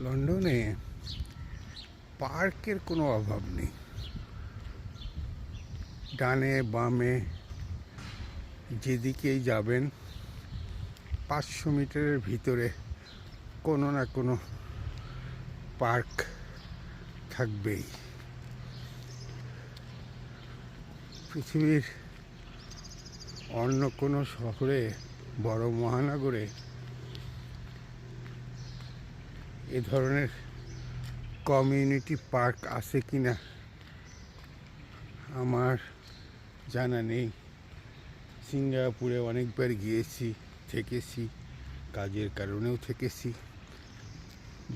লন্ডনে পার্কের কোনো অভাব নেই। ডানে বামে যেদিকেই যাবেন 500 মিটারের ভিতরে কোনো না কোনো পার্ক থাকবেই। পৃথিবীর অন্য কোনো শহরে, বড় মহানগরে এ ধরনের কমিউনিটি পার্ক আছে কিনা আমার জানা নেই। সিঙ্গাপুরে অনেকবার গিয়েছি, থেকেছি, কাজের কারণেও থেকেছি।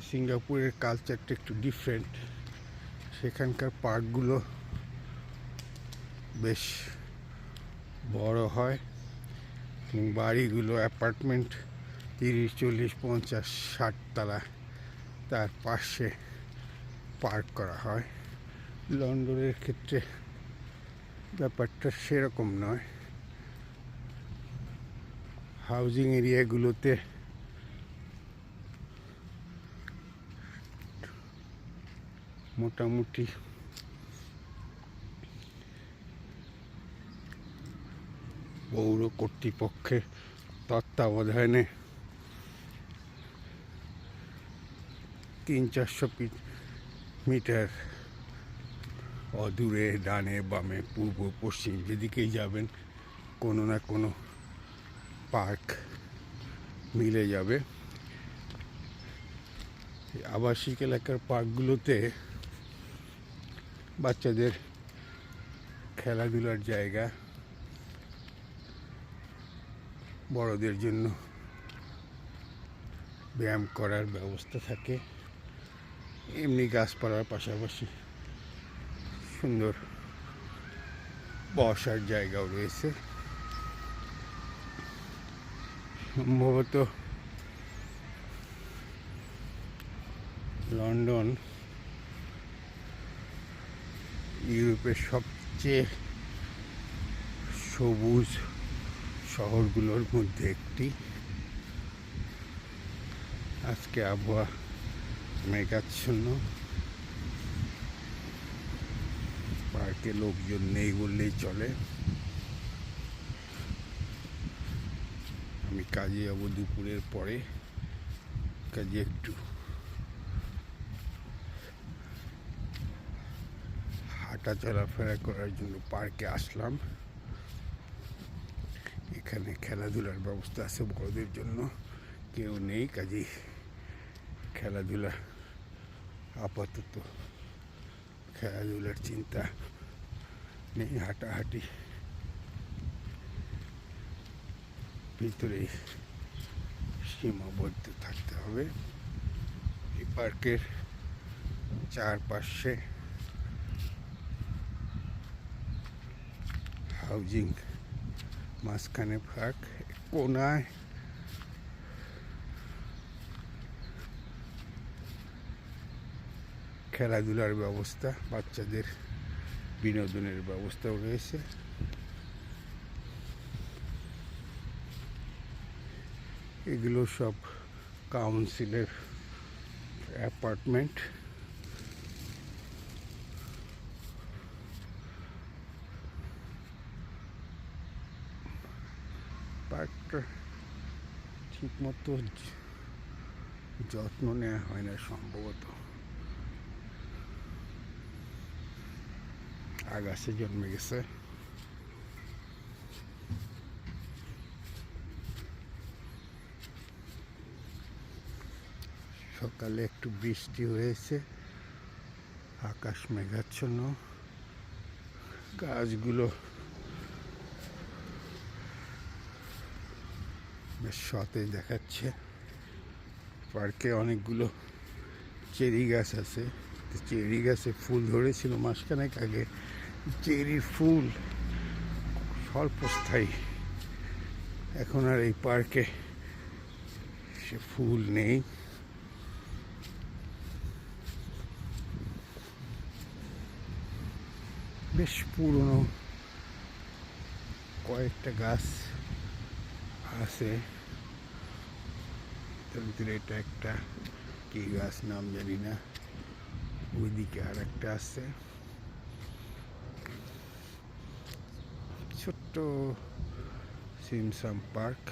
সিঙ্গাপুরের কালচারটা একটু ডিফারেন্ট। সেখানকার পার্কগুলো বেশ বড় হয় এবং বাড়িগুলো অ্যাপার্টমেন্ট 30, 40, 50, 60 তলা, তার পাশে পার্ক করা হয়। লন্ডনের ক্ষেত্রে ব্যাপারটা সেরকম নয়। হাউজিং এরিয়াগুলোতে মোটামুটি পৌর কর্তৃপক্ষের তত্ত্বাবধানে 300-400 মিটার অদূরে ডানে বামে পূর্ব পশ্চিম যেদিকেই যাবেন কোনো না কোনো পার্ক মিলে যাবে। আবাসিক এলাকার পার্কগুলোতে বাচ্চাদের খেলাধুলার জায়গা, বড়দের জন্য ব্যায়াম করার ব্যবস্থা থাকে। এমনি গাছপালার পাশাপাশি সুন্দর বসার জায়গাও রয়েছে। সম্ভবত লন্ডন ইউরোপের সবচেয়ে সবুজ শহরগুলোর মধ্যে একটি। আজকে আবহাওয়া মেঘাচ্ছন্ন, পার্কে লোকজন নেই বললেই চলে। আমি কাজে যাবো দুপুরের পরে, কাজে একটু হাঁটা চলাফেরা করার জন্য পার্কে আসলাম। এখানে খেলাধুলার ব্যবস্থা আছে বড়দের জন্য, কেউ নেই, কাজেই খেলাধুলা আপাতত খেলাধুলার চিন্তা নেই। হাঁটাহাঁটি ভিতরে সীমাবদ্ধ থাকতে হবে। এই পার্কের চারপাশে হাউজিং, মাঝখানে পার্ক, কোনায় খেলাধুলার ব্যবস্থা, বাচ্চাদের বিনোদনের ব্যবস্থাও রয়েছে। এগুলো সব কাউন্সিলের অ্যাপার্টমেন্ট। পার্কটা ঠিক মতো যত্ন নেওয়া হয় না সম্ভবত। আগাছা জন্মে গেছে। সকালে একটু বৃষ্টি হয়েছে, আকাশ মেঘাচ্ছন্ন, গাছগুলো বেশ সতেজ দেখাচ্ছে। পার্কে অনেকগুলো চেরি গাছ আছে, চেরি গাছে ফুল ধরেছিল মাসখানেক আগে। চেরির ফুল স্বল্পস্থায়ী, এখন আর এই পার্কে সে ফুল নেই। বেশ পুরনো কয়েকটা গাছ আছে, তার ভিতরে এটা একটা কি গাছ নাম জানি না, ওইদিকে আর একটা আছে ছোট্ট সিমসাম পার্ক।